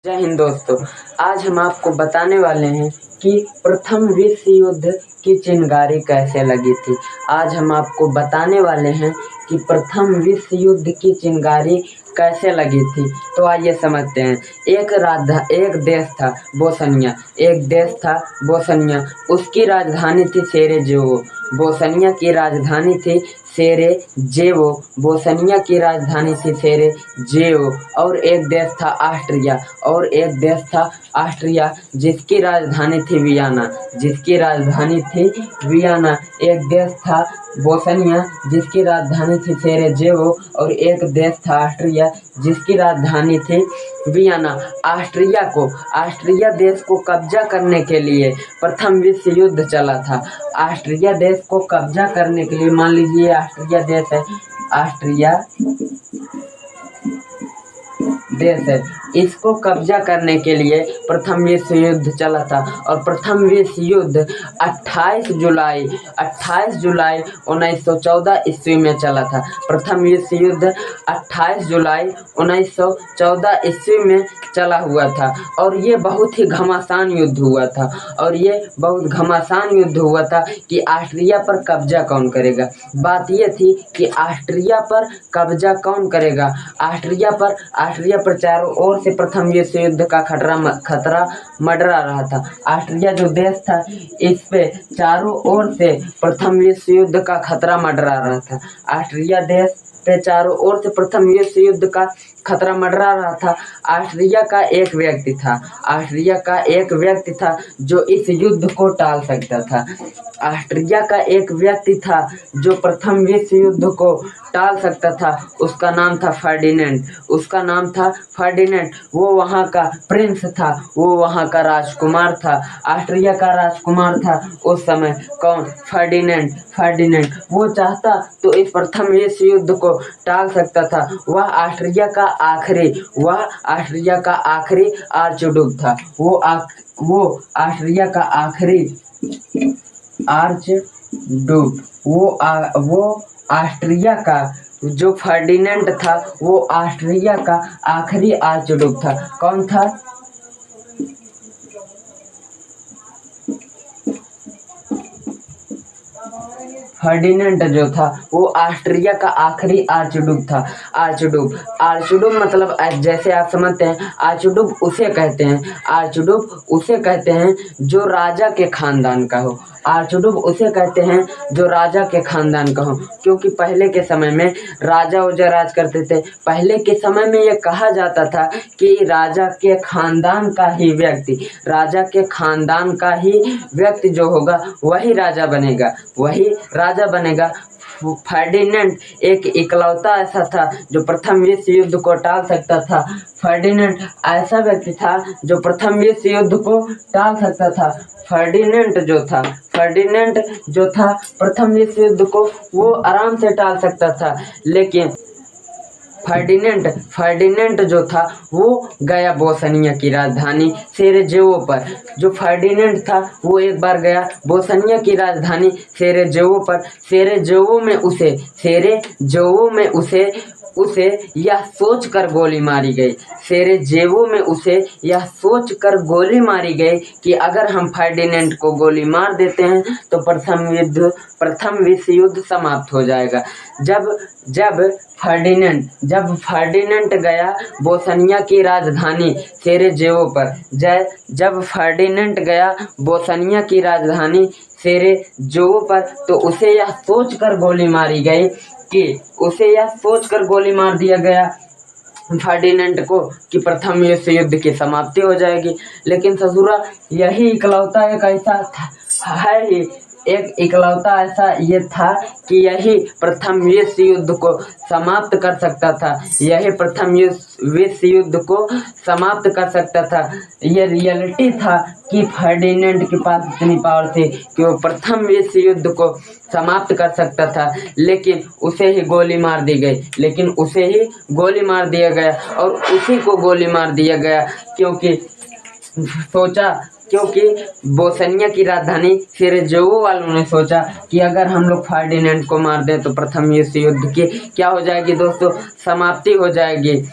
जय हिंद दोस्तों। आज हम आपको बताने वाले हैं कि प्रथम विश्व युद्ध की चिंगारी कैसे लगी थी। आज हम आपको बताने वाले हैं कि प्रथम विश्व युद्ध की चिंगारी कैसे लगी थी। तो आइए समझते हैं। एक देश था बोस्निया। उसकी राजधानी थी सेरेजेवो। बोस्निया की राजधानी थी सेरेजेवो। बोस्निया की राजधानी थी सेरेजेवो। और एक देश था ऑस्ट्रिया जिसकी राजधानी थी वियना। एक देश था बोस्निया जिसकी राजधानी थी सेरेजेवो और एक देश था ऑस्ट्रिया जिसकी राजधानी थी वियना। ऑस्ट्रिया देश को कब्जा करने के लिए प्रथम विश्व युद्ध चला था। ऑस्ट्रिया देश को कब्जा करने के लिए, मान लीजिए ऑस्ट्रिया देश है, इसको कब्जा करने के लिए प्रथम विश्व युद्ध चला था। और प्रथम विश्व युद्ध 28 जुलाई 1914 ईस्वी में चला था। प्रथम विश्व युद्ध 28 जुलाई 1914 ईस्वी में चला हुआ था। और ये बहुत ही घमासान युद्ध हुआ था कि ऑस्ट्रिया पर कब्जा कौन करेगा। बात ये थी कि ऑस्ट्रिया पर कब्जा कौन करेगा। ऑस्ट्रिया पर चारों ओर से प्रथम विश्व युद्ध का खतरा मंडरा रहा था। ऑस्ट्रिया जो देश था, इस पे चारों ओर से प्रथम विश्व युद्ध का खतरा मंडरा रहा था। ऑस्ट्रिया देश पे चारों ओर से प्रथम विश्व युद्ध का खतरा मंडरा रहा था। ऑस्ट्रिया का एक व्यक्ति था जो इस युद्ध को टाल सकता था। ऑस्ट्रिया का एक व्यक्ति था जो प्रथम विश्व युद्ध को टाल सकता था। उसका नाम था फर्डिनेंट। वो वहाँ का प्रिंस था, वो वहाँ का राजकुमार था। ऑस्ट्रिया का राजकुमार था उस समय कौन? फर्डिनेंट। वो चाहता तो इस प्रथम विश्व युद्ध को टाल सकता था। वह ऑस्ट्रिया का आखिरी आर्चड्यूक था। वो ऑस्ट्रिया का आखिरी आर्चड्यूक। वो ऑस्ट्रिया का जो फर्डिनेंट था वो ऑस्ट्रिया का आखिरी आर्चड्यूक था। कौन था? फर्डिनेंट जो था वो ऑस्ट्रिया का आखिरी आर्चड्यूक था। आर्चड्यूक मतलब जैसे आप समझते हैं, आर्चड्यूक उसे कहते हैं जो राजा के खानदान का हो। क्योंकि पहले के समय में राजा राज करते थे। पहले के समय में ये कहा जाता था कि राजा के खानदान का ही व्यक्ति जो होगा वही राजा बनेगा। फर्डिनेंट एक इकलौता ऐसा था जो प्रथम विश्व युद्ध को टाल सकता था। फर्डिनेंट ऐसा व्यक्ति था जो प्रथम विश्व युद्ध को टाल सकता था। फर्डिनेंट जो था प्रथम विश्व युद्ध को वो आराम से टाल सकता था। लेकिन फर्डिनेंट जो था वो गया बोस्निया की राजधानी सेरेजेवो पर। जो फर्डिनेंट था वो एक बार गया बोस्निया की राजधानी सेरेजेवो पर। सेरेजेवो में उसे यह सोचकर गोली मारी गई कि अगर हम फर्डिनेंट को गोली मार देते हैं तो प्रथम विश्व युद्ध समाप्त हो जाएगा। जब फर्डिनेंट गया बोस्निया की राजधानी सेरेजेवो पर, तो उसे यह सोचकर गोली मार दिया गया फर्डिनेंट को कि प्रथम विश्व युद्ध की समाप्ति हो जाएगी। लेकिन ससुरा यही इकलौता ऐसा ये था कि यही प्रथम विश्व युद्ध को समाप्त कर सकता था। ये रियलिटी था कि फर्डिनेंट के पास इतनी पावर थी कि वो प्रथम विश्व युद्ध को समाप्त कर सकता था। लेकिन उसे ही गोली मार दी गई। और उसी को गोली मार दिया गया क्योंकि बोस्निया की राजधानी सेरेजेवो वालों ने सोचा कि अगर हम लोग फर्डिनेंट को मार दें तो प्रथम विश्व युद्ध की क्या हो जाएगी दोस्तों? समाप्ति हो जाएगी।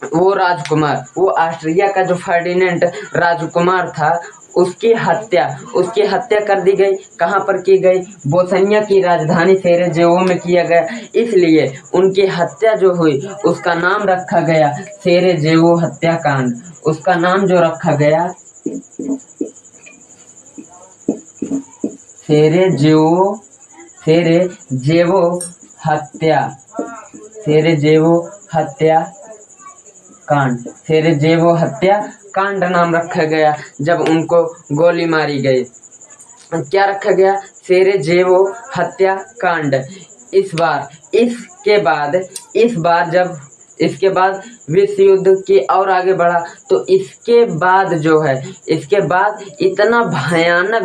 वो राजकुमार, वो ऑस्ट्रिया का जो फर्डिनेंट राजकुमार था, उसकी हत्या कर दी गई। कहाँ पर की गई? बोस्निया की राजधानी सेरेजेवो में किया गया। इसलिए उनकी हत्या जो हुई उसका नाम रखा गया सेरेजेवो हत्याकांड। उसका नाम जो रखा गया सेरेजेवो सेरेजेवो हत्या सेरेजेवो हत्या कांड सेरेजेवो हत्या कांड नाम रखा गया जब उनको गोली मारी गई। क्या रखा गया? सेरेजेवो हत्या कांड। इसके बाद विश्व युद्ध की और आगे बढ़ा, तो इसके बाद जो है, इसके बाद इतना भयानक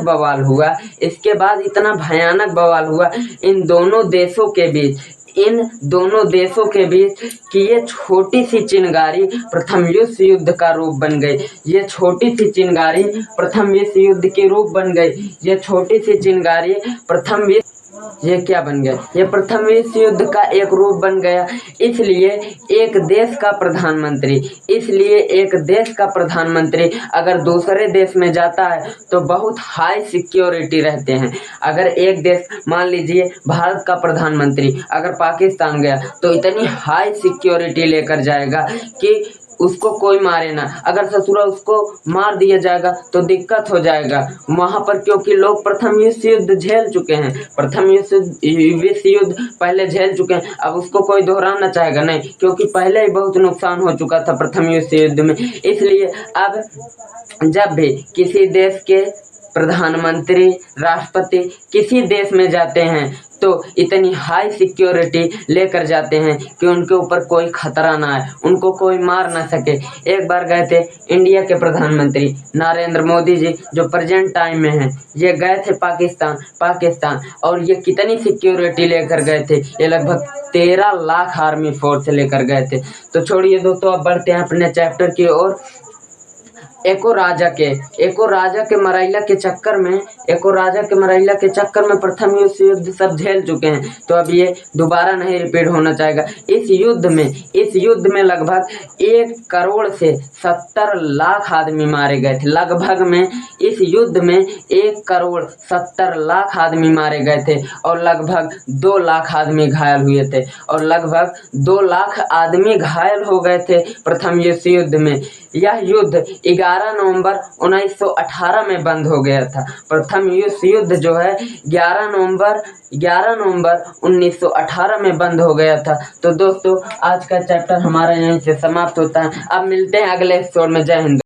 बवाल हुआ इन दोनों देशों के बीच कि ये छोटी सी चिंगारी प्रथम विश्व युद्ध का रूप बन गई। ये छोटी सी चिंगारी प्रथम विश्व युद्ध के रूप बन गई। ये छोटी सी चिंगारी ये क्या बन गया? ये प्रथम विश्व युद्ध का एक रूप बन गया। इसलिए एक देश का प्रधानमंत्री अगर दूसरे देश में जाता है तो बहुत हाई सिक्योरिटी रहते हैं। अगर एक देश, मान लीजिए भारत का प्रधानमंत्री अगर पाकिस्तान गया तो इतनी हाई सिक्योरिटी लेकर जाएगा कि उसको कोई मारे ना। अगर ससुरा उसको मार दिया जाएगा तो दिक्कत हो जाएगा वहाँ पर, क्योंकि लोग प्रथम विश्व युद्ध झेल चुके हैं, विश्व युद्ध पहले झेल चुके हैं। अब उसको कोई दोहराना चाहेगा नहीं, क्योंकि पहले ही बहुत नुकसान हो चुका था प्रथम विश्व युद्ध में। इसलिए अब जब भी किसी देश के प्रधानमंत्री, राष्ट्रपति किसी देश में जाते हैं तो इतनी हाई सिक्योरिटी लेकर जाते हैं कि उनके ऊपर कोई खतरा ना आए, उनको कोई मार ना सके। एक बार गए थे इंडिया के प्रधानमंत्री नरेंद्र मोदी जी, जो प्रेजेंट टाइम में हैं, ये गए थे पाकिस्तान और ये कितनी सिक्योरिटी लेकर गए थे? ये लगभग 13 लाख आर्मी फोर्स लेकर गए थे। तो छोड़िए दोस्तों, अब बढ़ते हैं अपने चैप्टर की ओर। एको राजा के मरैला के चक्कर में प्रथम विश्व युद्ध सब झेल चुके हैं, तो अब ये दोबारा नहीं रिपीट होना चाहेगा। इस युद्ध में लगभग 1 करोड़ से 70 लाख आदमी मारे गए थे। इस युद्ध में 1 करोड़ 70 लाख आदमी मारे गए थे और लगभग 2 लाख आदमी घायल हुए थे, और लगभग 2 लाख आदमी घायल हो गए थे प्रथम विश्व युद्ध में। यह युद्ध 11 नवंबर 1918 में बंद हो गया था। प्रथम विश्व युद्ध जो है 11 नवंबर 1918 में बंद हो गया था। तो दोस्तों, आज का चैप्टर हमारा यहीं से समाप्त होता है। अब मिलते हैं अगले एपिसोड में। जय हिंद।